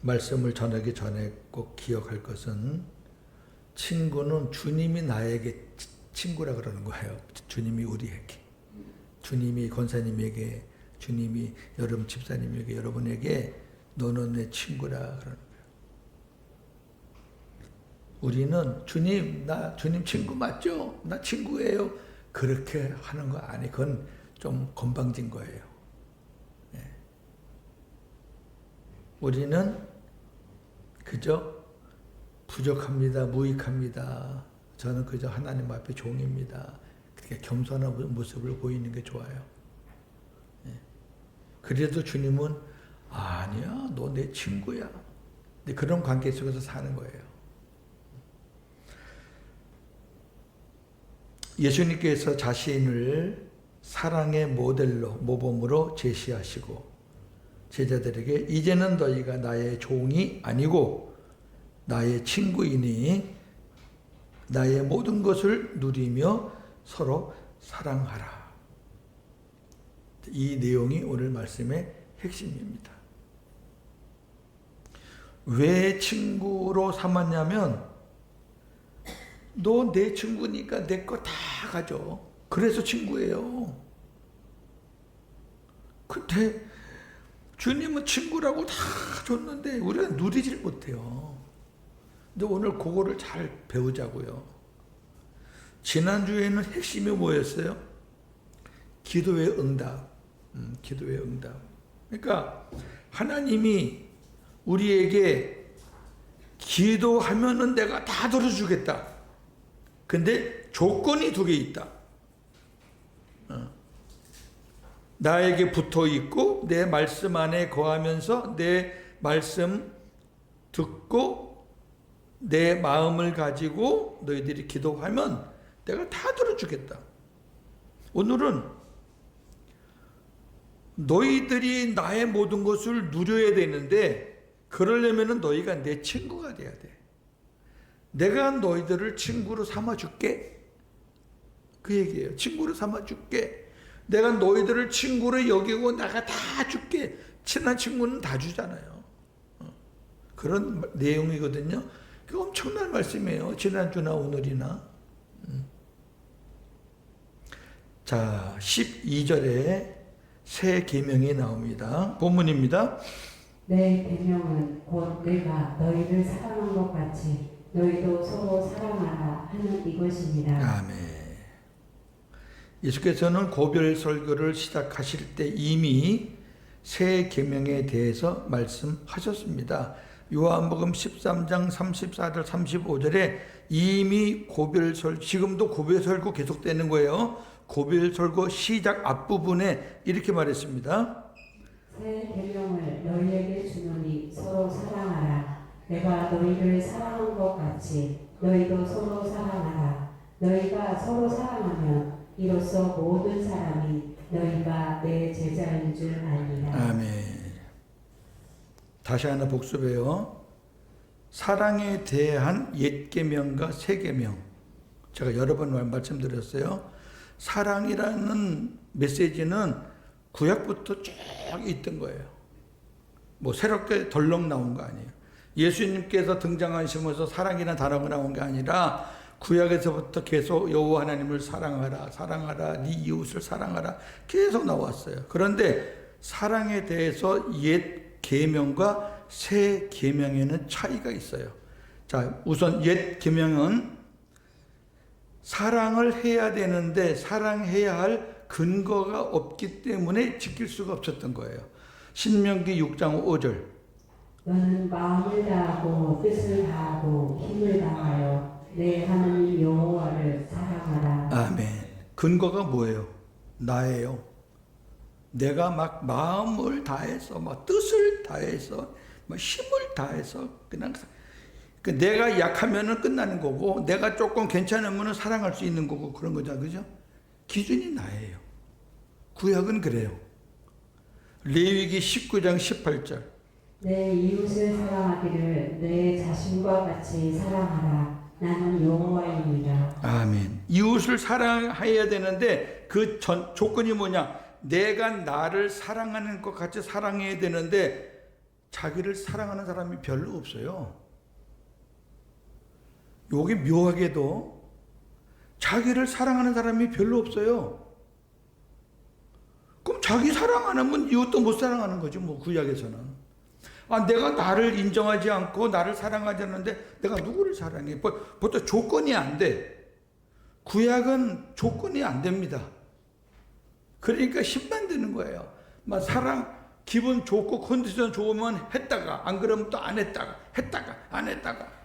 말씀을 전하기 전에 꼭 기억할 것은 친구는 주님이 나에게 친구라 그러는 거예요. 주님이 우리에게. 주님이 권사님에게, 주님이 여러분 집사님에게, 여러분에게 너는 내 친구라 그러는 거예요. 우리는 주님, 나 주님 친구 맞죠? 나 친구예요. 그렇게 하는 거 아니. 그건 좀 건방진 거예요. 네. 우리는 그저 부족합니다. 무익합니다. 저는 그저 하나님 앞에 종입니다. 그렇게 겸손한 모습을 보이는 게 좋아요. 네. 그래도 주님은 아니야, 너 내 친구야. 근데 그런 관계 속에서 사는 거예요. 예수님께서 자신을 사랑의 모델로, 모범으로 제시하시고 제자들에게 이제는 너희가 나의 종이 아니고 나의 친구이니 나의 모든 것을 누리며 서로 사랑하라. 이 내용이 오늘 말씀의 핵심입니다. 왜 친구로 삼았냐면 너 내 친구니까 내 거 다 가져. 그래서 친구예요. 근데 주님은 친구라고 다 줬는데 우리가 누리질 못해요. 근데 오늘 그거를 잘 배우자고요. 지난주에는 핵심이 뭐였어요? 기도의 응답. 기도의 응답. 그러니까 하나님이 우리에게 기도하면은 내가 다 들어주겠다. 근데 조건이 2개 있다. 나에게 붙어 있고 내 말씀 안에 거하면서 내 말씀 듣고 내 마음을 가지고 너희들이 기도하면 내가 다 들어주겠다. 오늘은 너희들이 나의 모든 것을 누려야 되는데 그러려면 너희가 내 친구가 돼야 돼. 내가 너희들을 친구로 삼아줄게. 그 얘기예요. 친구로 삼아줄게. 내가 너희들을 친구로 여기고 내가 다 줄게. 친한 친구는 다 주잖아요. 그런 내용이거든요. 그 엄청난 말씀이에요. 지난주나 오늘이나. 자, 12절에 새 계명이 나옵니다. 본문입니다. 내 계명은 곧 내가 너희를 사랑한 것 같이 너희도 서로 사랑하라 하는 이것입니다. 아멘. 예수께서는 고별 설교를 시작하실 때 이미 새 계명에 대해서 말씀하셨습니다. 요한복음 13장 34절 35절에 이미 고별설, 지금도 고별설교 계속되는 거예요. 고별설교 시작 앞부분에 이렇게 말했습니다. 새 계명을 너희에게 주노니 서로 사랑하라. 내가 너희를 사랑한 것 같이 너희도 서로 사랑하라. 너희가 서로 사랑하면 이로써 모든 사람이 너희가 내 제자인 줄 알리라. 아멘. 다시 하나 복습해요. 사랑에 대한 옛 계명과 새 계명. 제가 여러 번 말씀드렸어요. 사랑이라는 메시지는 구약부터 쭉 있던 거예요. 뭐 새롭게 덜렁 나온 거 아니에요. 예수님께서 등장하시면서 사랑이라는 단어가 나온 게 아니라 구약에서부터 계속 여호와 하나님을 사랑하라, 사랑하라, 네 이웃을 사랑하라 계속 나왔어요. 그런데 사랑에 대해서 옛 계명과 새 계명에는 차이가 있어요. 자, 우선 옛 계명은 사랑을 해야 되는데 사랑해야 할 근거가 없기 때문에 지킬 수가 없었던 거예요. 신명기 6장 5절. 너는 마음을 다하고 뜻을 다하고 힘을 다하여 내 하나님 여호와를 사랑하라. 아멘. 근거가 뭐예요? 나예요. 내가 막 마음을 다해서, 막 뜻을 다해서, 막 힘을 다해서 그냥 내가 약하면은 끝나는 거고, 내가 조금 괜찮으면은 사랑할 수 있는 거고 그런 거죠, 그죠? 기준이 나예요. 구약은 그래요. 레위기 19장 18절. 내 이웃을 사랑하기를 내 자신과 같이 사랑하라. 나는 여호와입니다. 아멘. 이웃을 사랑해야 되는데 그 조건이 뭐냐? 내가 나를 사랑하는 것 같이 사랑해야 되는데 자기를 사랑하는 사람이 별로 없어요. 여기 묘하게도 자기를 사랑하는 사람이 별로 없어요. 그럼 자기 사랑 안 하면 이웃도 못 사랑하는 거죠. 뭐 구약에서는. 내가 나를 인정하지 않고 나를 사랑하지 않는데 내가 누구를 사랑해? 보통 조건이 안 돼. 구약은 조건이 안 됩니다. 그러니까 힘만 드는 거예요. 막 사랑, 기분 좋고 컨디션 좋으면 했다가 안 그러면 또 안 했다가 안 했다가.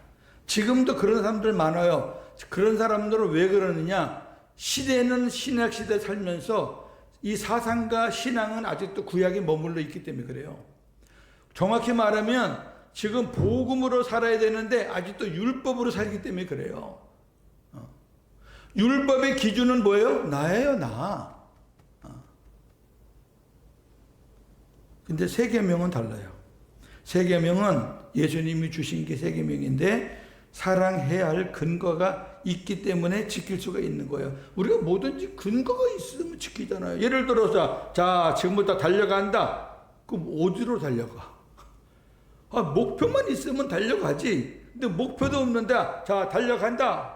지금도 그런 사람들 많아요. 그런 사람들은 왜 그러느냐? 시대는 신약 시대 살면서 이 사상과 신앙은 아직도 구약에 머물러 있기 때문에 그래요. 정확히 말하면 지금 복음으로 살아야 되는데 아직도 율법으로 살기 때문에 그래요. 율법의 기준은 뭐예요? 나예요, 나. 근데 세 계명은 달라요. 세 계명은 예수님이 주신 게 세 계명인데 사랑해야 할 근거가 있기 때문에 지킬 수가 있는 거예요. 우리가 뭐든지 근거가 있으면 지키잖아요. 예를 들어서 자 지금부터 달려간다. 그럼 어디로 달려가? 목표만 있으면 달려가지. 근데 목표도 없는데 자 달려간다.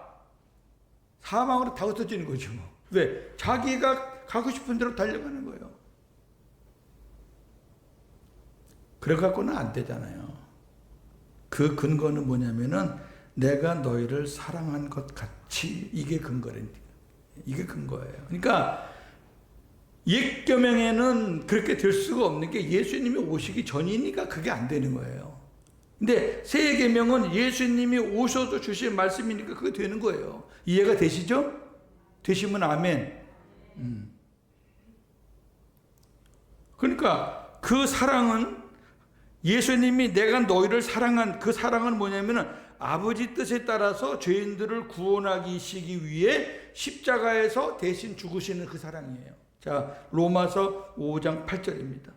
사망으로 다 흩어지는 거죠. 왜? 자기가 가고 싶은 대로 달려가는 거예요. 그래갖고는 안 되잖아요. 그 근거는 뭐냐면은 내가 너희를 사랑한 것 같이 이게 근거랍니다. 이게 근거예요. 그러니까 옛 계명에는 그렇게 될 수가 없는 게 예수님이 오시기 전이니까 그게 안 되는 거예요. 근데 새 계명은 예수님이 오셔서 주신 말씀이니까 그게 되는 거예요. 이해가 되시죠? 되시면 아멘. 그러니까 그 사랑은 예수님이 내가 너희를 사랑한 그 사랑은 뭐냐면은 아버지 뜻에 따라서 죄인들을 구원하시기 위해 십자가에서 대신 죽으시는 그 사랑이에요. 자, 로마서 5장 8절입니다.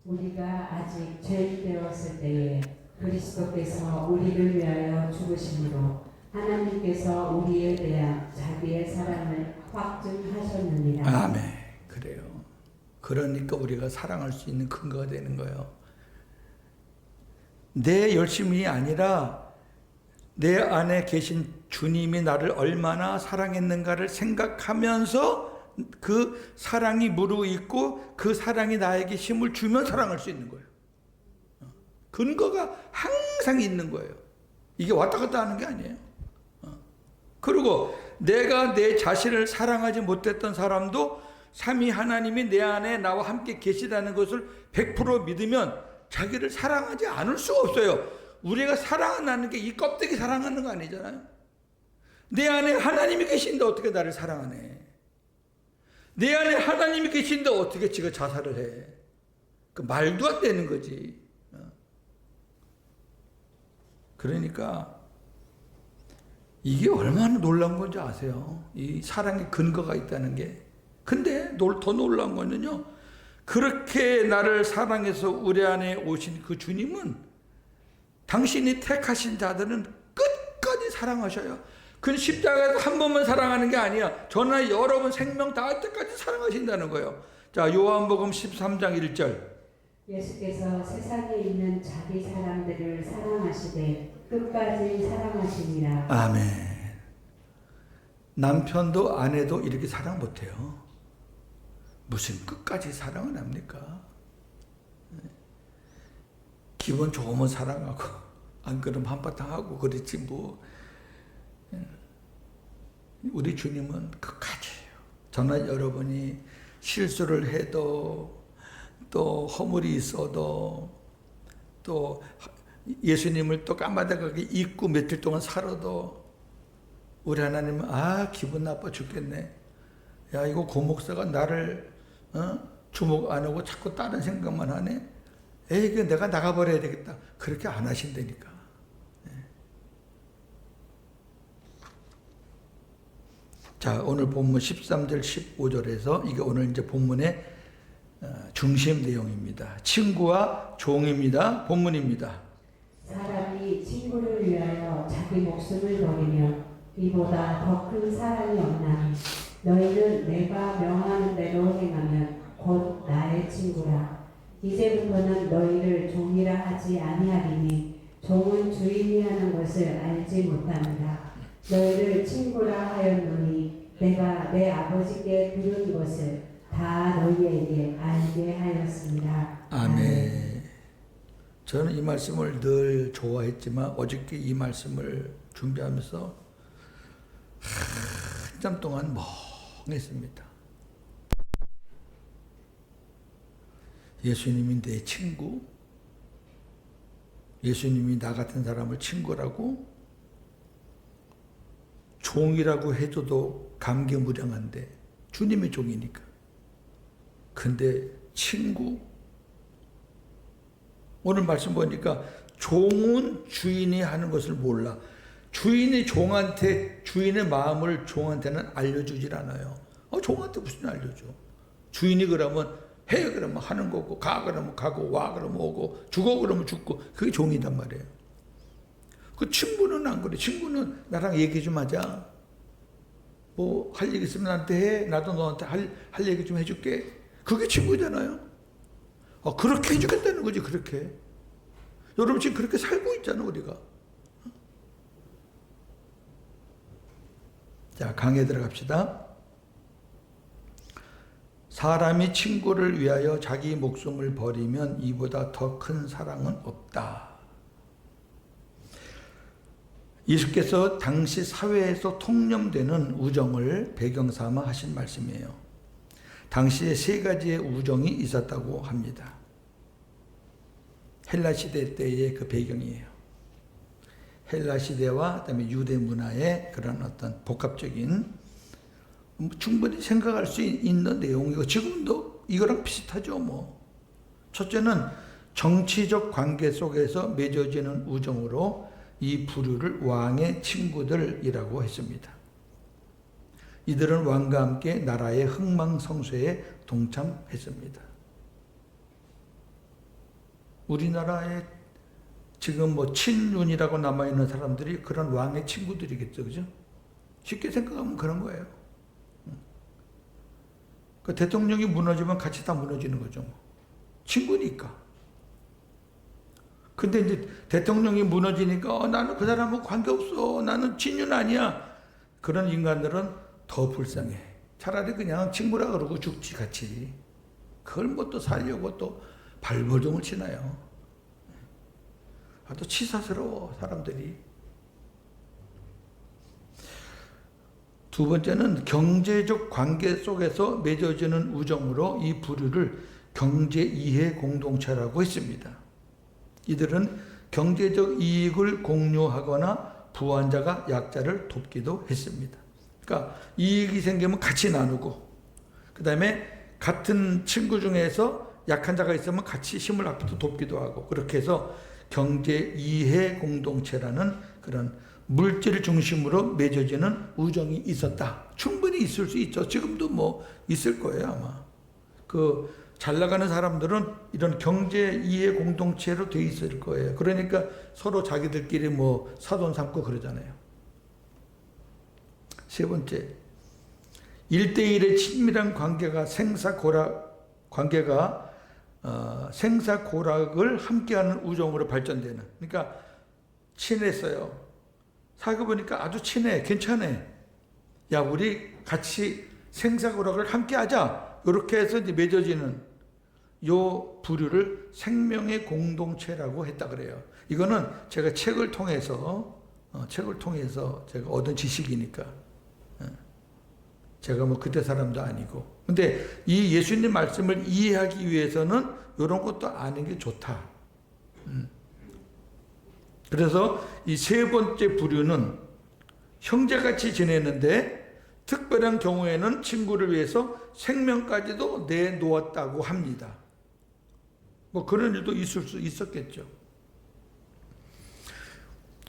우리가 아직 죄인 되었을 때에 그리스도께서 우리를 위하여 죽으심으로 하나님께서 우리에 대한 자기의 사랑을 확증하셨느니라. 아멘. 그래요. 그러니까 우리가 사랑할 수 있는 근거가 되는 거예요. 내 열심이 아니라 내 안에 계신 주님이 나를 얼마나 사랑했는가를 생각하면서 그 사랑이 무르익고 그 사랑이 나에게 힘을 주면 사랑할 수 있는 거예요. 근거가 항상 있는 거예요. 이게 왔다 갔다 하는 게 아니에요. 그리고 내가 내 자신을 사랑하지 못했던 사람도 삼위 하나님이 내 안에 나와 함께 계시다는 것을 100% 믿으면 자기를 사랑하지 않을 수가 없어요. 우리가 사랑한다는 게 이 껍데기 사랑하는 거 아니잖아요. 내 안에 하나님이 계신데 어떻게 나를 사랑하네. 내 안에 하나님이 계신데 어떻게 지가 자살을 해. 그 말도 안 되는 거지. 그러니까 이게 얼마나 놀라운 건지 아세요? 이 사랑의 근거가 있다는 게. 근데 더 놀라운 거는요. 그렇게 나를 사랑해서 우리 안에 오신 그 주님은 당신이 택하신 자들은 끝까지 사랑하셔요. 그 십자가에서 한 번만 사랑하는 게 아니야. 저나 여러분 생명 다할 때까지 사랑하신다는 거예요. 자, 요한복음 13장 1절. 예수께서 세상에 있는 자기 사람들을 사랑하시되 끝까지 사랑하시니라. 아멘. 남편도 아내도 이렇게 사랑 못해요. 무슨 끝까지 사랑을 합니까? 기분 좋으면 사랑하고 안 그러면 한바탕 하고 그렇지 뭐. 우리 주님은 끝까지예요. 저나 여러분이 실수를 해도 또 허물이 있어도 또 예수님을 또 까마득하게 잊고 며칠 동안 살아도 우리 하나님은 기분 나빠 죽겠네. 야 이거 고목사가 나를 주목 안 하고 자꾸 다른 생각만 하네. 이거 내가 나가버려야 되겠다. 그렇게 안 하신다니까. 자, 오늘 본문 13절 15절에서 이게 오늘 이제 본문의 중심 내용입니다. 친구와 종입니다. 본문입니다. 사람이 친구를 위하여 자기 목숨을 버리면 이보다 더 큰 사랑이 없나니 너희는 내가 명하는 대로 행하면 곧 나의 친구라. 이제부터는 너희를 종이라 하지 아니하리니 종은 주인이 하는 것을 알지 못합니다. 너희를 친구라 하였노니 내가 내 아버지께 들은 것을 다 너희에게 알게 하였습니다. 아멘. 저는 이 말씀을 늘 좋아했지만 어저께 이 말씀을 준비하면서 한참 동안 멍했습니다. 예수님이 내 친구? 예수님이 나 같은 사람을 친구라고? 종이라고 해줘도 감개무량한데 주님의 종이니까. 근데 친구? 오늘 말씀 보니까 종은 주인이 하는 것을 몰라. 주인이 종한테 주인의 마음을 종한테는 알려주질 않아요. 종한테 무슨 알려줘? 주인이 그러면 해 그러면 하는 거고, 가 그러면 가고, 와 그러면 오고, 죽어 그러면 죽고, 그게 종이단 말이에요. 그 친구는 안 그래. 친구는 나랑 얘기 좀 하자. 뭐 할 얘기 있으면 나한테 해. 나도 너한테 할 얘기 좀 해줄게. 그게 친구잖아요. 그렇게 해주겠다는 거지. 그렇게. 여러분 지금 그렇게 살고 있잖아 우리가. 자, 강에 들어갑시다. 사람이 친구를 위하여 자기 목숨을 버리면 이보다 더 큰 사랑은 없다. 예수께서 당시 사회에서 통념되는 우정을 배경 삼아 하신 말씀이에요. 당시에 세 가지의 우정이 있었다고 합니다. 헬라 시대 때의 그 배경이에요. 헬라 시대와 그다음에 유대 문화의 그런 어떤 복합적인 충분히 생각할 수 있는 내용이고 지금도 이거랑 비슷하죠. 뭐 첫째는 정치적 관계 속에서 맺어지는 우정으로 이 부류를 왕의 친구들이라고 했습니다. 이들은 왕과 함께 나라의 흥망성쇠에 동참했습니다. 우리나라에 지금 뭐 친윤이라고 남아있는 사람들이 그런 왕의 친구들이겠죠. 그죠? 쉽게 생각하면 그런 거예요. 그 대통령이 무너지면 같이 다 무너지는 거죠. 친구니까. 근데 이제 대통령이 무너지니까 나는 그 사람하고 관계없어. 나는 친윤 아니야. 그런 인간들은 더 불쌍해. 차라리 그냥 친구라 그러고 죽지 같이. 그걸 뭐 또 살려고 또 발버둥을 치나요. 또 치사스러워 사람들이. 두 번째는 경제적 관계 속에서 맺어지는 우정으로 이 부류를 경제 이해 공동체라고 했습니다. 이들은 경제적 이익을 공유하거나 부한자가 약자를 돕기도 했습니다. 그러니까 이익이 생기면 같이 나누고, 그 다음에 같은 친구 중에서 약한 자가 있으면 같이 힘을 합해서 돕기도 하고, 그렇게 해서 경제 이해 공동체라는 그런 물질 중심으로 맺어지는 우정이 있었다. 충분히 있을 수 있죠. 지금도 뭐 있을 거예요 아마. 그 잘 나가는 사람들은 이런 경제 이해 공동체로 돼 있을 거예요. 그러니까 서로 자기들끼리 뭐 사돈 삼고 그러잖아요. 세 번째, 1대1의 친밀한 관계가 생사고락을 함께하는 우정으로 발전되는. 그러니까 친했어요. 사귀어 보니까 아주 친해, 괜찮아. 야, 우리 같이 생사고락을 함께하자. 이렇게 해서 이제 맺어지는 요 부류를 생명의 공동체라고 했다 그래요. 이거는 제가 책을 통해서 제가 얻은 지식이니까. 제가 뭐 그때 사람도 아니고. 근데 이 예수님 말씀을 이해하기 위해서는 이런 것도 아는 게 좋다. 그래서 이 세 번째 부류는 형제같이 지내는데 특별한 경우에는 친구를 위해서 생명까지도 내놓았다고 합니다. 뭐 그런 일도 있을 수 있었겠죠.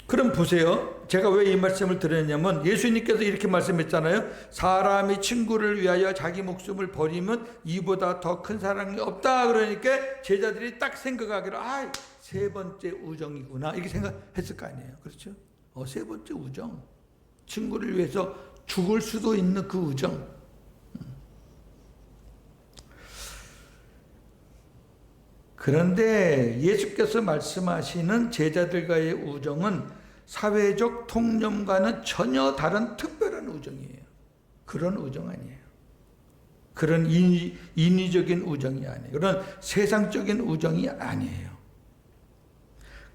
그럼 보세요. 제가 왜 이 말씀을 드렸냐면 예수님께서 이렇게 말씀했잖아요. 사람이 친구를 위하여 자기 목숨을 버리면 이보다 더 큰 사랑이 없다. 그러니까 제자들이 딱 생각하기로 세 번째 우정이구나 이렇게 생각했을 거 아니에요. 그렇죠? 세 번째 우정. 친구를 위해서 죽을 수도 있는 그 우정. 그런데 예수께서 말씀하시는 제자들과의 우정은 사회적 통념과는 전혀 다른 특별한 우정이에요. 그런 우정 아니에요. 그런 인위적인 우정이 아니에요. 그런 세상적인 우정이 아니에요.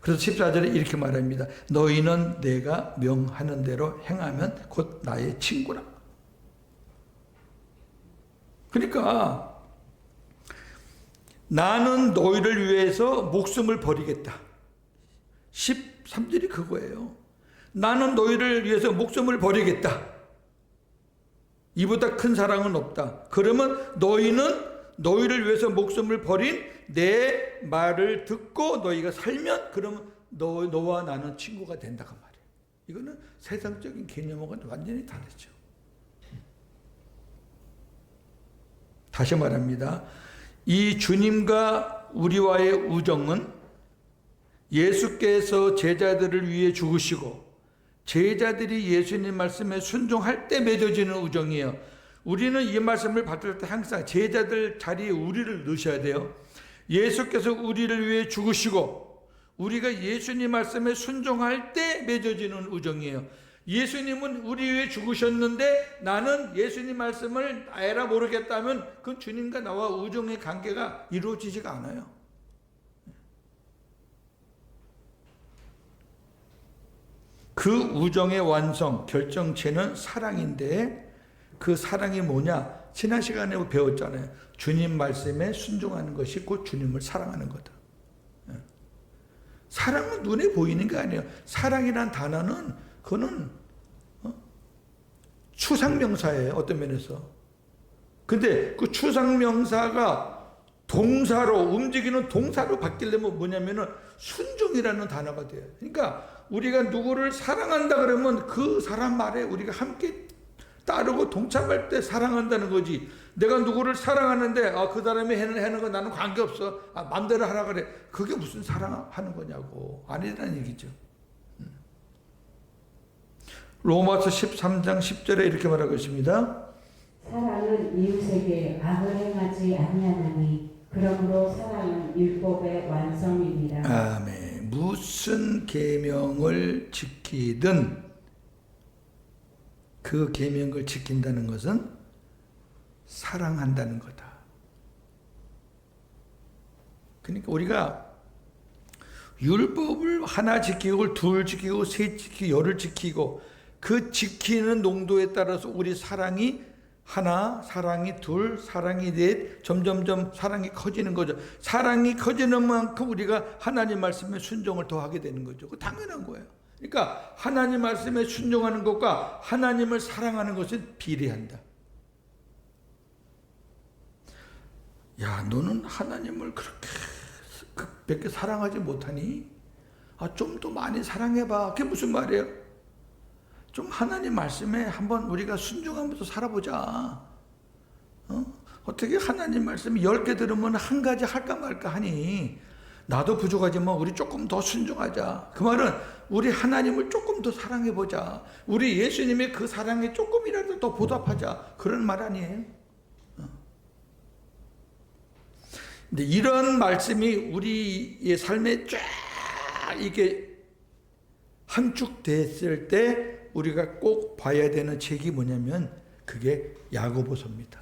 그래서 14절에 이렇게 말합니다. 너희는 내가 명하는 대로 행하면 곧 나의 친구라. 그러니까 나는 너희를 위해서 목숨을 버리겠다. 13절이 그거예요. 나는 너희를 위해서 목숨을 버리겠다. 이보다 큰 사랑은 없다. 그러면 너희는 너희를 위해서 목숨을 버린 내 말을 듣고 너희가 살면 그러면 너와 나는 친구가 된다고 말이에요. 이거는 세상적인 개념하고는 완전히 다르죠. 다시 말합니다. 이 주님과 우리와의 우정은 예수께서 제자들을 위해 죽으시고 제자들이 예수님 말씀에 순종할 때 맺어지는 우정이에요. 우리는 이 말씀을 받을 때 항상 제자들 자리에 우리를 넣으셔야 돼요. 예수께서 우리를 위해 죽으시고 우리가 예수님 말씀에 순종할 때 맺어지는 우정이에요. 예수님은 우리 위해 죽으셨는데 나는 예수님 말씀을 알아 모르겠다면 그건 주님과 나와 우정의 관계가 이루어지지가 않아요. 그 우정의 완성, 결정체는 사랑인데 그 사랑이 뭐냐? 지난 시간에 배웠잖아요. 주님 말씀에 순종하는 것이 곧 주님을 사랑하는 거다. 사랑은 눈에 보이는 게 아니에요. 사랑이란 단어는 그거는 추상명사예요. 어떤 면에서. 근데 그 추상명사가 동사로 움직이는 동사로 바뀌려면 뭐냐면은 순종이라는 단어가 돼요. 그러니까 우리가 누구를 사랑한다 그러면 그 사람 말에 우리가 함께 따르고 동참할 때 사랑한다는 거지. 내가 누구를 사랑하는데 그 사람이 하는 거 나는 관계없어. 맘대로 하라 그래. 그게 무슨 사랑하는 거냐고. 아니라는 얘기죠. 로마서 13장 10절에 이렇게 말하고 있습니다. 사랑은 이웃에게 악을 행하지 아니하나니 그러므로 사랑은 율법의 완성입니다. 아멘. 무슨 계명을 지키든 그 계명을 지킨다는 것은 사랑한다는 거다. 그러니까 우리가 율법을 하나 지키고 둘 지키고 셋 지키고 열을 지키고 그 지키는 농도에 따라서 우리 사랑이 하나, 사랑이 둘, 사랑이 넷, 점점점 사랑이 커지는 거죠. 사랑이 커지는 만큼 우리가 하나님 말씀에 순종을 더하게 되는 거죠. 그거 당연한 거예요. 그러니까 하나님 말씀에 순종하는 것과 하나님을 사랑하는 것은 비례한다. 야, 너는 하나님을 그렇게 몇 사랑하지 못하니? 좀 더 많이 사랑해봐. 그게 무슨 말이에요? 좀 하나님 말씀에 한번 우리가 순종하면서 살아보자. 어떻게 하나님 말씀이 10개 들으면 한 가지 할까 말까 하니? 나도 부족하지만 우리 조금 더 순종하자. 그 말은 우리 하나님을 조금 더 사랑해보자. 우리 예수님의 그 사랑에 조금이라도 더 보답하자. 그런 말 아니에요? 근데 이런 말씀이 우리의 삶에 쫙 이게 함축됐을 때 우리가 꼭 봐야 되는 책이 뭐냐면 그게 야고보서입니다.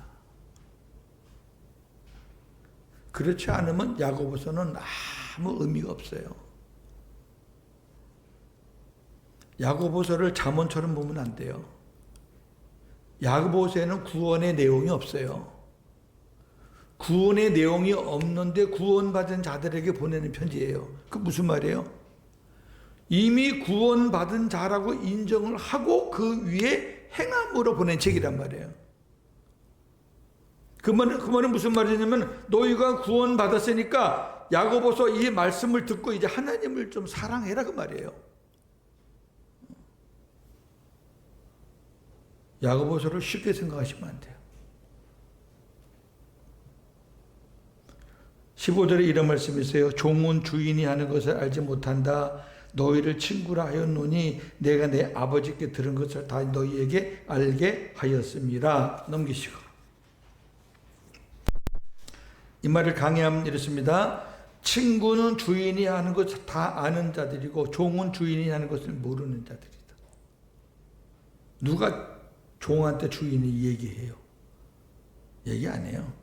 그렇지 않으면 야고보서는 아무 의미가 없어요. 야고보서를 잠언처럼 보면 안 돼요. 야고보서에는 구원의 내용이 없어요. 구원의 내용이 없는데 구원받은 자들에게 보내는 편지예요. 그 무슨 말이에요? 이미 구원받은 자라고 인정을 하고 그 위에 행함으로 보낸 책이란 말이에요. 그 말은 무슨 말이냐면 너희가 구원받았으니까 야고보서 이 말씀을 듣고 이제 하나님을 좀 사랑해라 그 말이에요. 야고보서를 쉽게 생각하시면 안 돼요. 15절에 이런 말씀이 있어요. 종은 주인이 하는 것을 알지 못한다. 너희를 친구라 하였노니 내가 내 아버지께 들은 것을 다 너희에게 알게 하였습니다. 넘기시고 이 말을 강의하면 이렇습니다. 친구는 주인이 하는 것 다 아는 자들이고 종은 주인이 하는 것을 모르는 자들이다. 누가 종한테 주인이 얘기해요? 얘기 안 해요.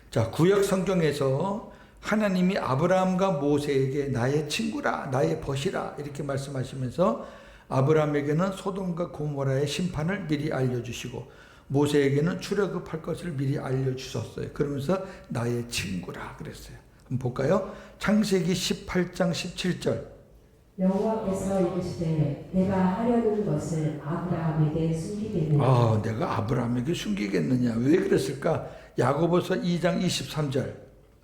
자, 구약 성경에서 하나님이 아브라함과 모세에게 나의 친구라, 나의 벗이라 이렇게 말씀하시면서 아브라함에게는 소돔과 고모라의 심판을 미리 알려주시고 모세에게는 출애굽할 것을 미리 알려주셨어요. 그러면서 나의 친구라 그랬어요. 한번 볼까요? 창세기 18장 17절. 여호와께서 이르시되 내가 하려는 것을 아브라함에게 숨기겠느냐. 아, 내가 아브라함에게 숨기겠느냐. 왜 그랬을까? 야고보서 2장 23절.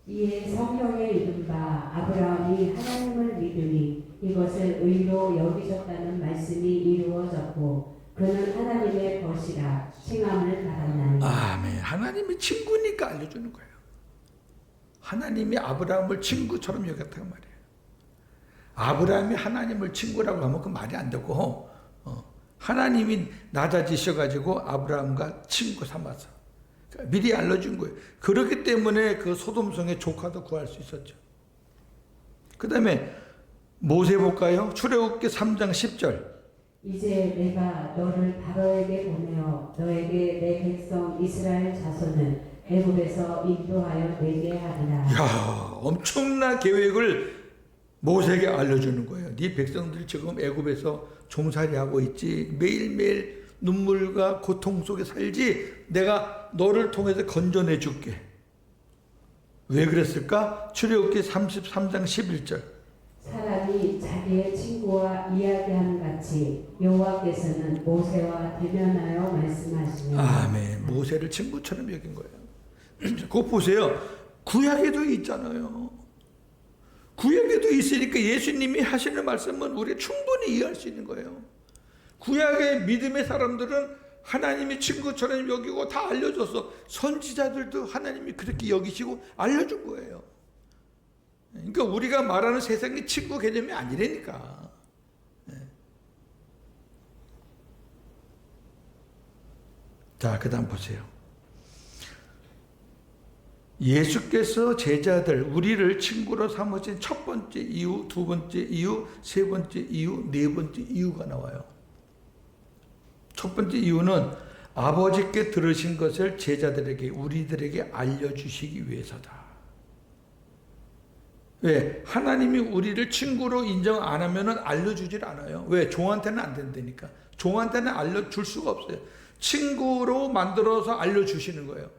이에 성경에 이른 바 아브라함이 하나님을 믿으니 이것을 의로 여기셨다는 말씀이 이루어졌고 그는 하나님의 벗이라 칭함을 받았나니. 아멘. 하나님이 친구니까 알려주는 거예요. 하나님이 아브라함을 친구처럼 여겼다고 말이에요. 아브라함이 하나님을 친구라고 하면 그 말이 안 되고 하나님이 낮아지셔가지고 아브라함과 친구 삼아서 미리 알려준 거예요. 그렇기 때문에 그 소돔성의 조카도 구할 수 있었죠. 그 다음에 모세 볼까요? 출애굽기 3장 10절. 이제 내가 너를 바로에게 보내어 너에게 내 백성 이스라엘 자손을 애굽에서 인도하여 내게 하리라. 이야, 엄청난 계획을 모세에게 알려주는 거예요. 네 백성들 지금 애굽에서 종살이하고 있지. 매일매일 눈물과 고통 속에 살지. 내가 너를 통해서 건져내 줄게. 왜 그랬을까? 출애굽기 33장 11절. 사람이 자기의 친구와 이야기하는 같이 여호와께서는 모세와 대면하여 말씀하시며. 아멘. 모세를 친구처럼 여긴 거예요. 그거 보세요. 구약에도 있잖아요. 구약에도 있으니까 예수님이 하시는 말씀은 우리가 충분히 이해할 수 있는 거예요. 구약의 믿음의 사람들은 하나님이 친구처럼 여기고 다 알려줘서 선지자들도 하나님이 그렇게 여기시고 알려준 거예요. 그러니까 우리가 말하는 세상의 친구 개념이 아니라니까. 자, 그 다음 보세요. 예수께서 제자들, 우리를 친구로 삼으신 첫 번째 이유, 두 번째 이유, 세 번째 이유, 네 번째 이유가 나와요. 첫 번째 이유는 아버지께 들으신 것을 제자들에게, 우리들에게 알려주시기 위해서다. 왜? 하나님이 우리를 친구로 인정 안 하면 알려주질 않아요. 왜? 종한테는 안 된다니까. 종한테는 알려줄 수가 없어요. 친구로 만들어서 알려주시는 거예요.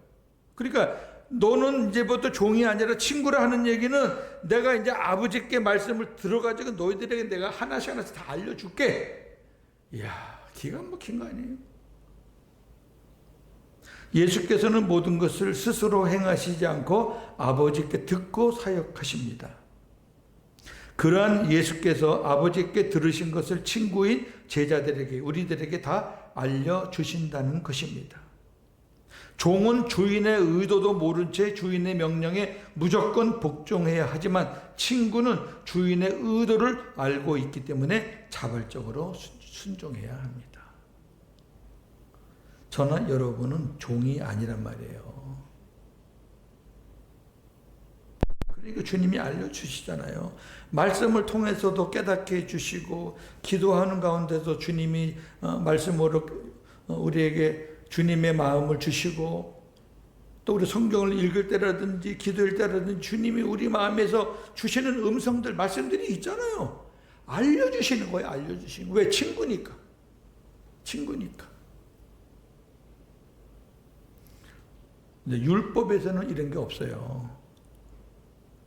그러니까 너는 이제부터 종이 아니라 친구라 하는 얘기는 내가 이제 아버지께 말씀을 들어가지고 너희들에게 내가 하나씩 하나씩 다 알려줄게. 이야, 기가 막힌 거 아니에요? 예수께서는 모든 것을 스스로 행하시지 않고 아버지께 듣고 사역하십니다. 그러한 예수께서 아버지께 들으신 것을 친구인 제자들에게, 우리들에게 다 알려주신다는 것입니다. 종은 주인의 의도도 모른 채 주인의 명령에 무조건 복종해야 하지만 친구는 주인의 의도를 알고 있기 때문에 자발적으로 순종해야 합니다. 저는 여러분은 종이 아니란 말이에요. 그러니까 주님이 알려주시잖아요. 말씀을 통해서도 깨닫게 해주시고 기도하는 가운데서 주님이 말씀으로 우리에게 주님의 마음을 주시고 또 우리 성경을 읽을 때라든지 기도할 때라든지 주님이 우리 마음에서 주시는 음성들, 말씀들이 있잖아요. 알려주시는 거예요. 알려주시는 거예요. 왜? 친구니까. 친구니까. 근데 율법에서는 이런 게 없어요.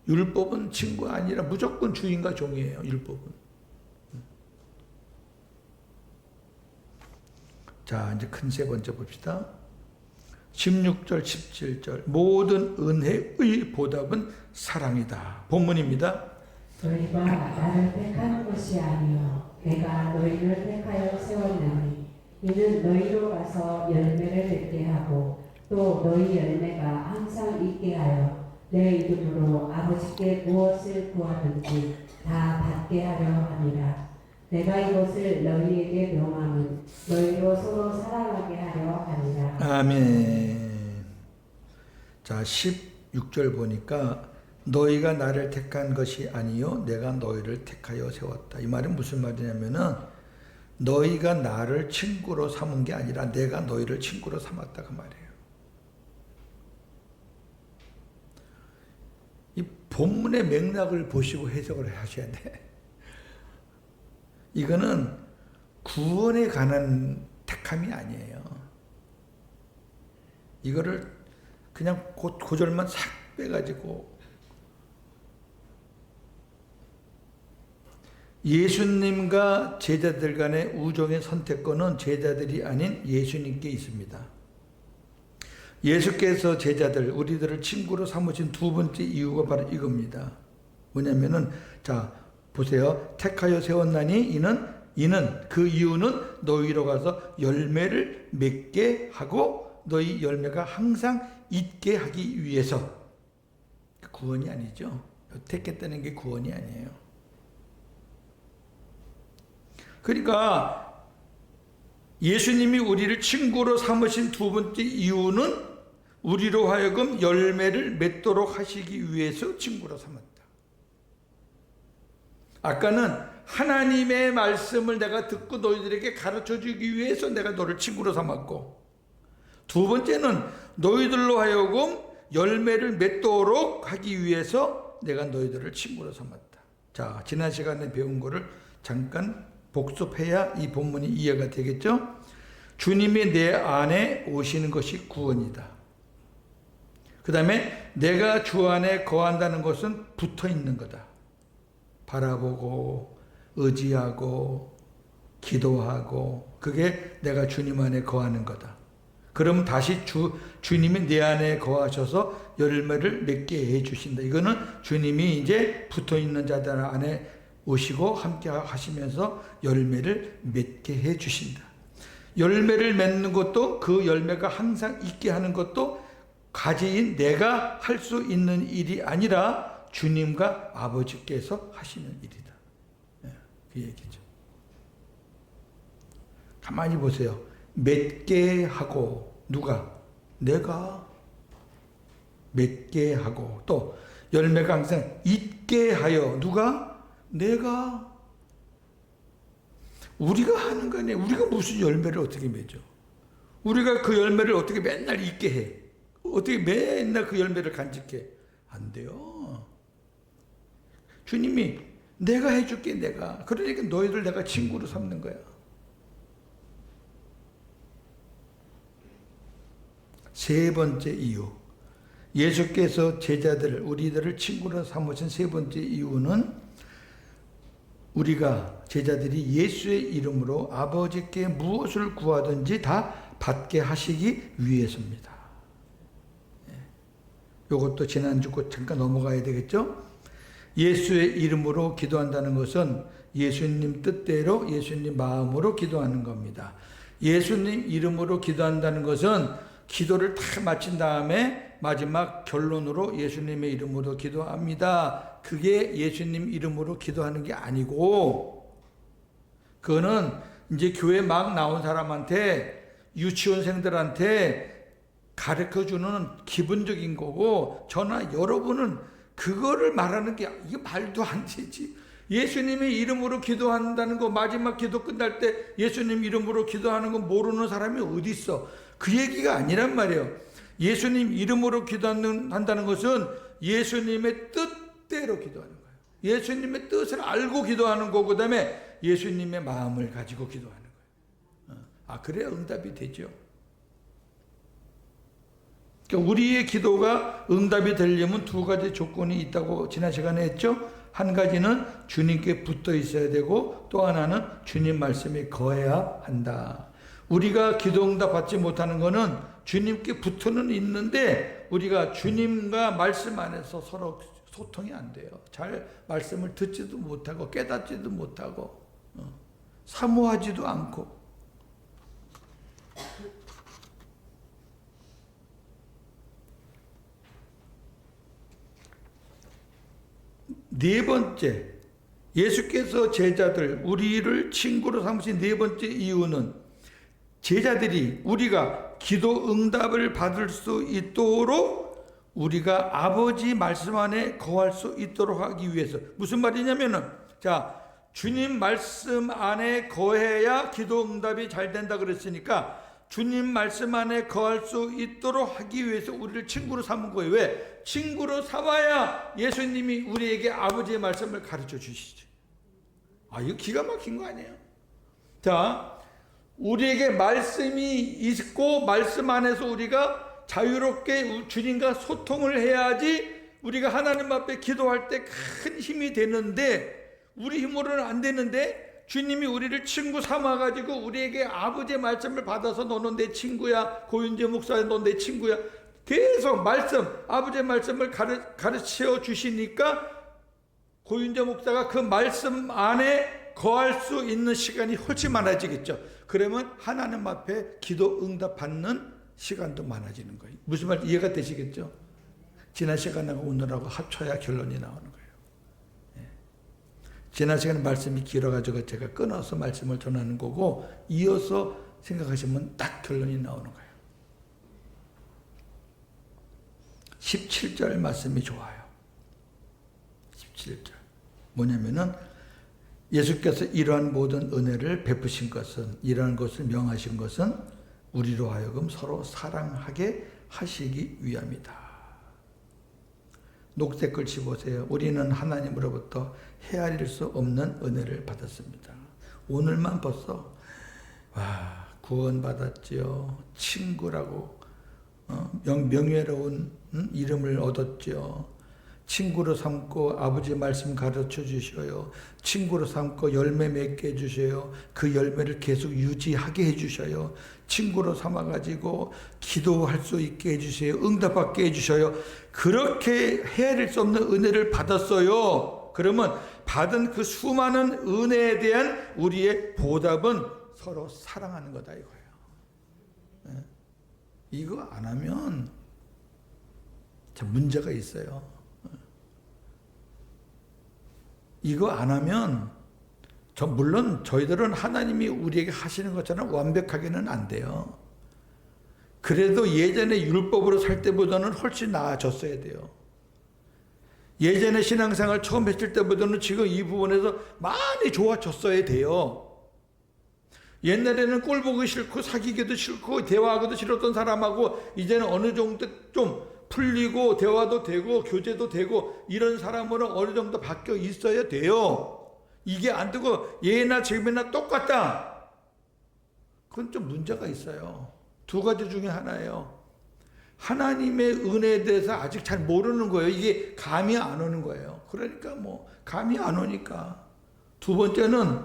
율법은 친구가 아니라 무조건 주인과 종이에요. 율법은. 자, 이제 큰 세 번째 봅시다. 16절, 17절. 모든 은혜의 보답은 사랑이다. 본문입니다. 너희가 나를 택한 것이 아니요 내가 너희를 택하여 세웠나니 이는 너희로 가서 열매를 맺게 하고 또 너희 열매가 항상 있게 하여 내 이름으로 아버지께 무엇을 구하든지 다 받게 하려 함이라. 내가 이것을 너희에게 명함은 너희로 서로 사랑하게 하려 함이라. 아멘. 자, 16절 보니까 너희가 나를 택한 것이 아니요 내가 너희를 택하여 세웠다. 이 말은 무슨 말이냐면은 너희가 나를 친구로 삼은 게 아니라 내가 너희를 친구로 삼았다 그 말이에요. 이 본문의 맥락을 보시고 해석을 하셔야 돼. 이거는 구원에 관한 택함이 아니에요. 이거를 그냥 고절만 싹 빼가지고 예수님과 제자들 간의 우정의 선택권은 제자들이 아닌 예수님께 있습니다. 예수께서 제자들, 우리들을 친구로 삼으신 두 번째 이유가 바로 이겁니다. 뭐냐면은, 자, 보세요. 택하여 세웠나니 이는 그 이유는 너희로 가서 열매를 맺게 하고 너희 열매가 항상 있게 하기 위해서. 구원이 아니죠. 택했다는 게 구원이 아니에요. 그러니까 예수님이 우리를 친구로 삼으신 두 번째 이유는 우리로 하여금 열매를 맺도록 하시기 위해서 친구로 삼았다. 아까는 하나님의 말씀을 내가 듣고 너희들에게 가르쳐 주기 위해서 내가 너를 친구로 삼았고, 두 번째는 너희들로 하여금 열매를 맺도록 하기 위해서 내가 너희들을 친구로 삼았다. 자, 지난 시간에 배운 거를 잠깐 복습해야 이 본문이 이해가 되겠죠? 주님이 내 안에 오시는 것이 구원이다. 그 다음에 내가 주 안에 거한다는 것은 붙어 있는 거다. 바라보고 의지하고 기도하고 그게 내가 주님 안에 거하는 거다. 그럼 다시 주님이 내 안에 거하셔서 열매를 맺게 해 주신다. 이거는 주님이 이제 붙어 있는 자들 안에 오시고 함께 하시면서 열매를 맺게 해 주신다. 열매를 맺는 것도 그 열매가 항상 있게 하는 것도 가지인 내가 할 수 있는 일이 아니라 주님과 아버지께서 하시는 일이다. 그 얘기죠. 가만히 보세요. 맺게 하고 누가? 내가 맺게 하고 또 열매가 항상 있게 하여 누가? 내가. 우리가 하는 거 아니에요. 우리가 무슨 열매를 어떻게 맺어? 우리가 그 열매를 어떻게 맨날 있게 해? 어떻게 맨날 그 열매를 간직해? 안 돼요. 주님이 내가 해줄게 내가. 그러니까 너희들 내가 친구로 삼는 거야. 세 번째 이유. 예수께서 제자들, 우리들을 친구로 삼으신 세 번째 이유는 우리가 제자들이 예수의 이름으로 아버지께 무엇을 구하든지 다 받게 하시기 위해서입니다. 이것도 지난주 거 잠깐 넘어가야 되겠죠? 예수의 이름으로 기도한다는 것은 예수님 뜻대로 예수님 마음으로 기도하는 겁니다. 예수님 이름으로 기도한다는 것은 기도를 다 마친 다음에 마지막 결론으로 예수님의 이름으로 기도합니다. 그게 예수님 이름으로 기도하는 게 아니고, 그거는 이제 교회 막 나온 사람한테, 유치원생들한테 가르쳐주는 기본적인 거고, 저나 여러분은 그거를 말하는 게 이게 말도 안 되지. 예수님의 이름으로 기도한다는 거, 마지막 기도 끝날 때 예수님 이름으로 기도하는 거 모르는 사람이 어디 있어? 그 얘기가 아니란 말이에요. 예수님 이름으로 기도한다는 것은 예수님의 뜻대로 기도하는 거예요. 예수님의 뜻을 알고 기도하는 거고, 그 다음에 예수님의 마음을 가지고 기도하는 거예요. 그래야 응답이 되죠. 그러니까 우리의 기도가 응답이 되려면 두 가지 조건이 있다고 지난 시간에 했죠. 한 가지는 주님께 붙어 있어야 되고, 또 하나는 주님 말씀에 거해야 한다. 우리가 기도 응답 받지 못하는 것은 주님께 붙어는 있는데 우리가 주님과 말씀 안에서 서로 소통이 안 돼요. 잘 말씀을 듣지도 못하고 깨닫지도 못하고 사모하지도 않고. 네 번째, 예수께서 제자들, 우리를 친구로 삼으신 네 번째 이유는 제자들이 우리가 기도 응답을 받을 수 있도록 우리가 아버지 말씀 안에 거할 수 있도록 하기 위해서. 무슨 말이냐면은, 자, 주님 말씀 안에 거해야 기도 응답이 잘 된다 그랬으니까 주님 말씀 안에 거할 수 있도록 하기 위해서 우리를 친구로 삼은 거예요. 왜? 친구로 삼아야 예수님이 우리에게 아버지의 말씀을 가르쳐 주시죠. 이거 기가 막힌 거 아니에요? 자, 우리에게 말씀이 있고 말씀 안에서 우리가 자유롭게 주님과 소통을 해야지 우리가 하나님 앞에 기도할 때 큰 힘이 되는데, 우리 힘으로는 안 되는데 주님이 우리를 친구 삼아가지고 우리에게 아버지의 말씀을 받아서 너는 내 친구야, 고윤재 목사야, 넌 내 친구야, 계속 말씀, 아버지의 말씀을 가르쳐 주시니까 고윤재 목사가 그 말씀 안에 거할 수 있는 시간이 훨씬 많아지겠죠. 그러면 하나님 앞에 기도 응답 받는 시간도 많아지는 거예요. 무슨 말 이해가 되시겠죠? 지난 시간하고 오늘하고 합쳐야 결론이 나오는 거예요. 지난 시간에 말씀이 길어가지고 제가 끊어서 말씀을 전하는 거고, 이어서 생각하시면 딱 결론이 나오는 거예요. 17절 말씀이 좋아요. 17절. 뭐냐면은, 예수께서 이러한 모든 은혜를 베푸신 것은, 이러한 것을 명하신 것은 우리로 하여금 서로 사랑하게 하시기 위함이다. 녹색 글씨 보세요. 우리는 하나님으로부터 헤아릴 수 없는 은혜를 받았습니다. 오늘만 벌써 구원받았지요. 친구라고 명예로운 이름을 얻었지요. 친구로 삼고 아버지 말씀 가르쳐 주셔요. 친구로 삼고 열매 맺게 해주셔요. 그 열매를 계속 유지하게 해주셔요. 친구로 삼아가지고 기도할 수 있게 해주세요. 응답받게 해주셔요. 그렇게 헤아릴 수 없는 은혜를 받았어요. 그러면 받은 그 수많은 은혜에 대한 우리의 보답은 서로 사랑하는 거다 이거예요. 이거 안 하면 참 문제가 있어요. 이거 안 하면, 물론 저희들은 하나님이 우리에게 하시는 것처럼 완벽하게는 안 돼요. 그래도 예전에 율법으로 살 때보다는 훨씬 나아졌어야 돼요. 예전에 신앙생활 처음 했을 때보다는 지금 이 부분에서 많이 좋아졌어야 돼요. 옛날에는 꼴 보기 싫고 사귀기도 싫고 대화하기도 싫었던 사람하고 이제는 어느 정도 좀 풀리고 대화도 되고 교제도 되고 이런 사람으로 어느 정도 바뀌어 있어야 돼요. 이게 안 되고 예나 지금이나 똑같다. 그건 좀 문제가 있어요. 두 가지 중에 하나예요. 하나님의 은혜에 대해서 아직 잘 모르는 거예요. 이게 감이 안 오는 거예요. 그러니까 감이 안 오니까. 두 번째는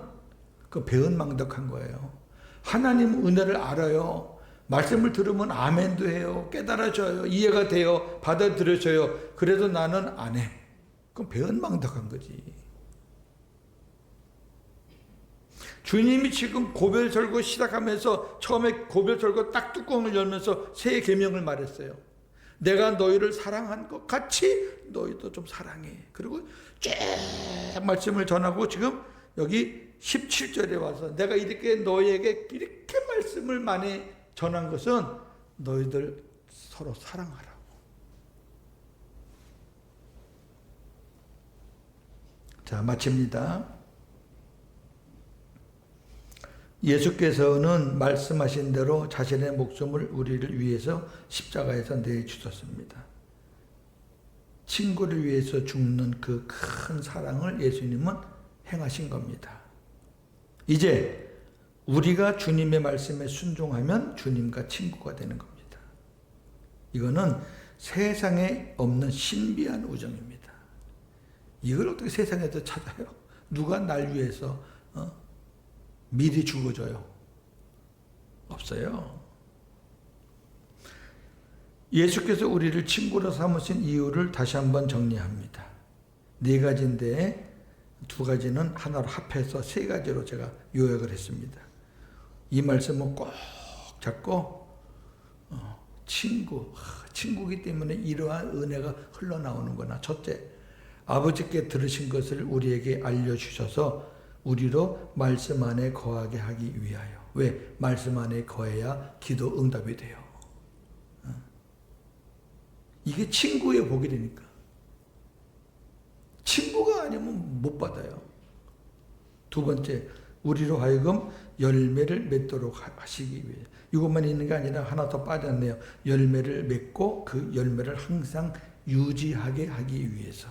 그 배은망덕한 거예요. 하나님 은혜를 알아요. 말씀을 들으면 아멘도 해요. 깨달아져요. 이해가 돼요. 받아들여져요. 그래도 나는 안 해. 그럼 배은망덕한 거지. 주님이 지금 고별설교 시작하면서 처음에 고별설교 딱 뚜껑을 열면서 새 계명을 말했어요. 내가 너희를 사랑한 것 같이 너희도 좀 사랑해. 그리고 쭉 말씀을 전하고 지금 여기 17절에 와서 내가 이렇게 너희에게 이렇게 말씀을 많이 전한 것은 너희들 서로 사랑하라고. 자, 마칩니다. 예수께서는 말씀하신 대로 자신의 목숨을 우리를 위해서 십자가에서 내주셨습니다. 친구를 위해서 죽는 그 큰 사랑을 예수님은 행하신 겁니다. 이제 우리가 주님의 말씀에 순종하면 주님과 친구가 되는 겁니다. 이거는 세상에 없는 신비한 우정입니다. 이걸 어떻게 세상에서 찾아요? 누가 날 위해서 미리 죽어줘요? 없어요. 예수께서 우리를 친구로 삼으신 이유를 다시 한번 정리합니다. 네 가지인데 두 가지는 하나로 합해서 세 가지로 제가 요약을 했습니다. 이 말씀은 꼭 잡고 친구이기 때문에 이러한 은혜가 흘러나오는구나. 첫째, 아버지께 들으신 것을 우리에게 알려주셔서 우리로 말씀 안에 거하게 하기 위하여. 왜? 말씀 안에 거해야 기도 응답이 돼요. 이게 친구의 복이라니까. 친구가 아니면 못 받아요. 두 번째, 우리로 하여금 열매를 맺도록 하시기 위해. 이것만 있는 게 아니라 하나 더 빠졌네요. 열매를 맺고 그 열매를 항상 유지하게 하기 위해서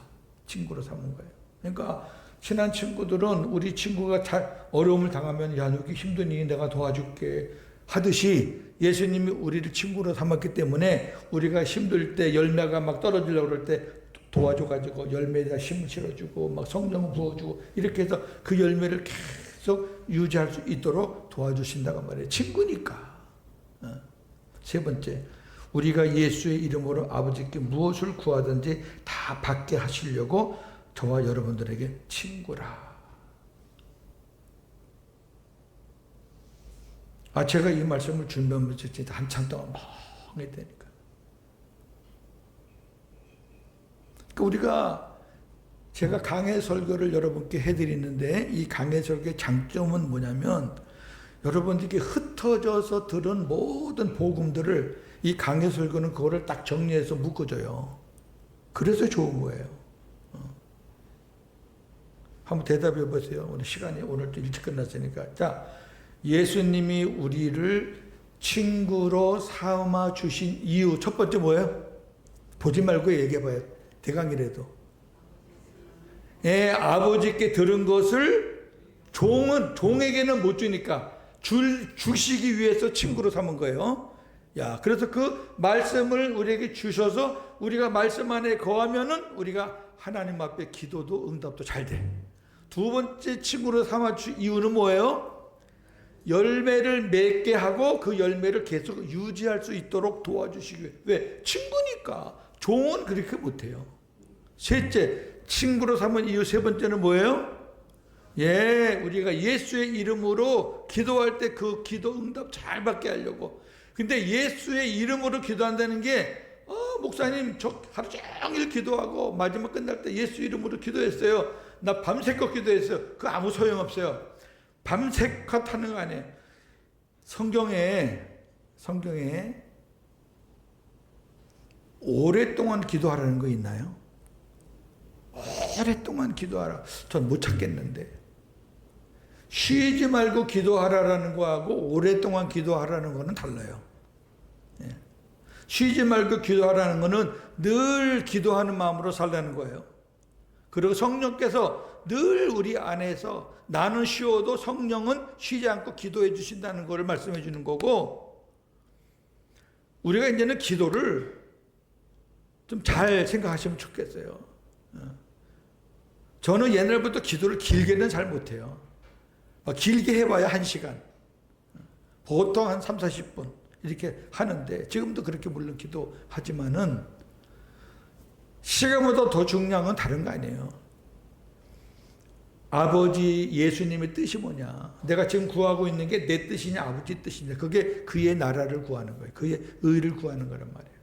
친구로 삼은 거예요. 그러니까 친한 친구들은 우리 친구가 잘 어려움을 당하면 야, 여기 힘드니 내가 도와줄게 하듯이 예수님이 우리를 친구로 삼았기 때문에 우리가 힘들 때 열매가 막 떨어지려고 그럴 때 도와줘가지고 열매에다 힘을 실어주고 막 성령을 부어주고 이렇게 해서 그 열매를 계속 유지할 수 있도록 도와주신다고 말해요. 친구니까. 세 번째, 우리가 예수의 이름으로 아버지께 무엇을 구하든지 다 받게 하시려고 저와 여러분들에게 친구라. 제가 이 말씀을 준비하면서 진짜 한참 동안 멍했다니까. 우리가 제가 강해 설교를 여러분께 해드리는데 이 강해 설교의 장점은 뭐냐면 여러분들께 흩어져서 들은 모든 복음들을 이 강해 설교는 그거를 딱 정리해서 묶어줘요. 그래서 좋은 거예요. 한번 대답해 보세요. 오늘 시간이 오늘도 일찍 끝났으니까. 자, 예수님이 우리를 친구로 삼아 주신 이유 첫 번째 뭐예요? 보지 말고 얘기해 봐요. 대강이라도. 아버지께 들은 것을 종에게는 못 주니까 주시기 위해서 친구로 삼은 거예요. 야, 그래서 그 말씀을 우리에게 주셔서 우리가 말씀 안에 거하면은 우리가 하나님 앞에 기도도 응답도 잘 돼. 두 번째 친구로 삼아 주 이유는 뭐예요? 열매를 맺게 하고 그 열매를 계속 유지할 수 있도록 도와주시기 위해. 왜? 친구니까. 종은 그렇게 못해요. 셋째, 친구로 삼은 이유 세 번째는 뭐예요? 우리가 예수의 이름으로 기도할 때 그 기도 응답 잘 받게 하려고. 근데 예수의 이름으로 기도한다는 게 목사님 저 하루 종일 기도하고 마지막 끝날 때 예수 이름으로 기도했어요. 나 밤새껏 기도했어요. 그거 아무 소용없어요. 밤새껏 하는 거 아니에요. 성경에 오랫동안 기도하라는 거 있나요? 오랫동안 기도하라. 전 못 찾겠는데. 쉬지 말고 기도하라라는 거하고 오랫동안 기도하라는 거는 달라요. 쉬지 말고 기도하라는 거는 늘 기도하는 마음으로 살라는 거예요. 그리고 성령께서 늘 우리 안에서 나는 쉬어도 성령은 쉬지 않고 기도해 주신다는 것을 말씀해 주는 거고, 우리가 이제는 기도를 좀 잘 생각하시면 좋겠어요. 저는 옛날부터 기도를 길게는 잘 못해요. 길게 해봐야 1시간. 보통 한 3, 40분 이렇게 하는데, 지금도 그렇게 물론 기도하지만은 시간보다 더 중요한 건 다른 거 아니에요. 아버지 예수님의 뜻이 뭐냐? 내가 지금 구하고 있는 게 내 뜻이냐 아버지 뜻이냐? 그게 그의 나라를 구하는 거예요. 그의 의를 구하는 거란 말이에요.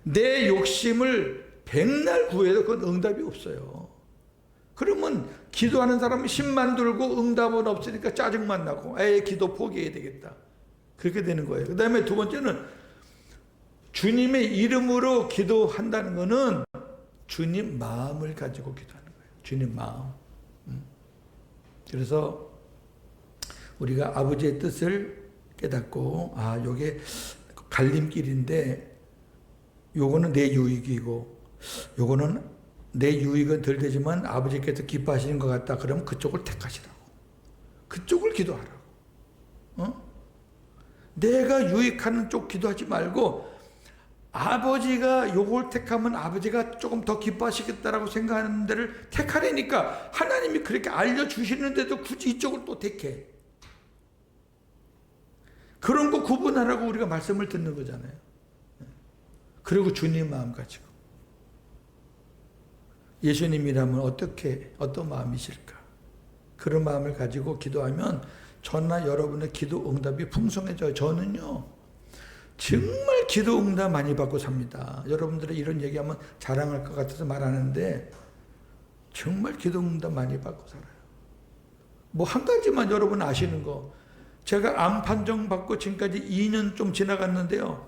내 욕심을 백날 구해도 그건 응답이 없어요. 그러면 기도하는 사람은 힘만 들고 응답은 없으니까 짜증만 나고 기도 포기해야 되겠다. 그렇게 되는 거예요. 그 다음에 두 번째는 주님의 이름으로 기도한다는 것은 주님 마음을 가지고 기도하는 거예요. 주님 마음. 그래서 우리가 아버지의 뜻을 깨닫고 요게 갈림길인데 요거는 내 유익이고 요거는 내 유익은 덜 되지만 아버지께서 기뻐하시는 것 같다. 그러면 그쪽을 택하시라고. 그쪽을 기도하라고. 내가 유익하는 쪽 기도하지 말고 아버지가 요걸 택하면 아버지가 조금 더 기뻐하시겠다라고 생각하는 데를 택하려니까 하나님이 그렇게 알려주시는데도 굳이 이쪽을 또 택해. 그런 거 구분하라고 우리가 말씀을 듣는 거잖아요. 그리고 주님 마음 가지고. 예수님이라면 어떤 마음이실까? 그런 마음을 가지고 기도하면 저나 여러분의 기도 응답이 풍성해져요. 저는요, 정말 기도 응답 많이 받고 삽니다. 여러분들이 이런 얘기하면 자랑할 것 같아서 말하는데 정말 기도 응답 많이 받고 살아요. 뭐 한 가지만 여러분 아시는 거, 제가 암 판정 받고 지금까지 2년 좀 지나갔는데요,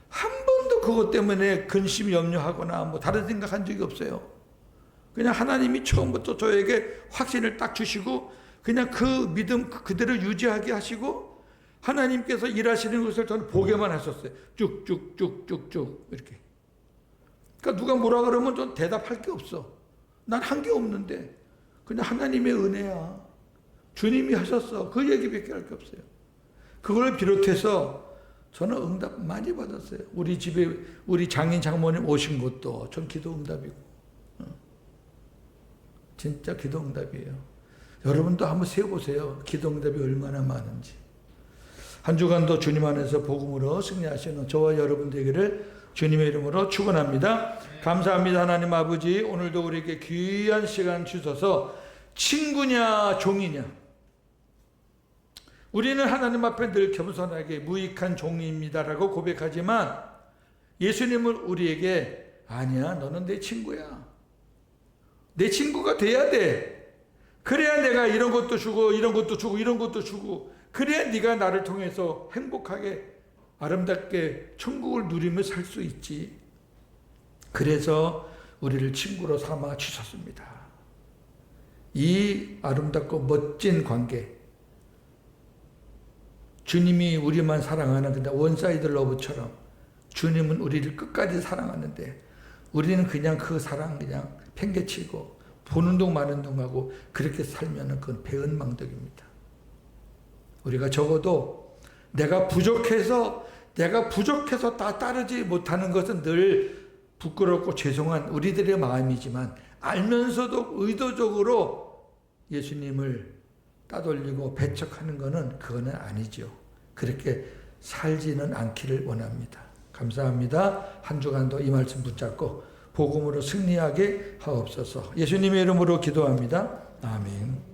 한 번도 그것 때문에 근심 염려하거나 뭐 다른 생각한 적이 없어요. 그냥 하나님이 처음부터 저에게 확신을 딱 주시고 그냥 그 믿음 그대로 유지하게 하시고 하나님께서 일하시는 것을 저는 보게만 하셨어요. 쭉쭉쭉쭉쭉 이렇게. 그러니까 누가 뭐라 그러면 전 대답할 게 없어. 난 한 게 없는데 그냥 하나님의 은혜야. 주님이 하셨어. 그 얘기밖에 할 게 없어요. 그걸 비롯해서 저는 응답 많이 받았어요. 우리 집에 우리 장인 장모님 오신 것도 전 기도 응답이고 진짜 기도 응답이에요. 여러분도 한번 세어보세요. 기도 응답이 얼마나 많은지. 한 주간도 주님 안에서 복음으로 승리하시는 저와 여러분 되기를 주님의 이름으로 축원합니다. 감사합니다. 하나님 아버지, 오늘도 우리에게 귀한 시간 주셔서 친구냐 종이냐, 우리는 하나님 앞에 늘 겸손하게 무익한 종입니다라고 고백하지만 예수님은 우리에게 아니야, 너는 내 친구야. 내 친구가 돼야 돼. 그래야 내가 이런 것도 주고 이런 것도 주고 이런 것도 주고, 그래야 네가 나를 통해서 행복하게 아름답게 천국을 누리며 살 수 있지. 그래서 우리를 친구로 삼아 주셨습니다. 이 아름답고 멋진 관계, 주님이 우리만 사랑하는 근데 원사이드 러브처럼 주님은 우리를 끝까지 사랑하는데 우리는 그냥 그 사랑 그냥 팽개치고 보는 둥 마는 둥 하고 그렇게 살면 그건 배은망덕입니다. 우리가 적어도 내가 부족해서 다 따르지 못하는 것은 늘 부끄럽고 죄송한 우리들의 마음이지만 알면서도 의도적으로 예수님을 따돌리고 배척하는 것은 그거는 아니죠. 그렇게 살지는 않기를 원합니다. 감사합니다. 한 주간도 이 말씀 붙잡고 복음으로 승리하게 하옵소서. 예수님의 이름으로 기도합니다. 아멘.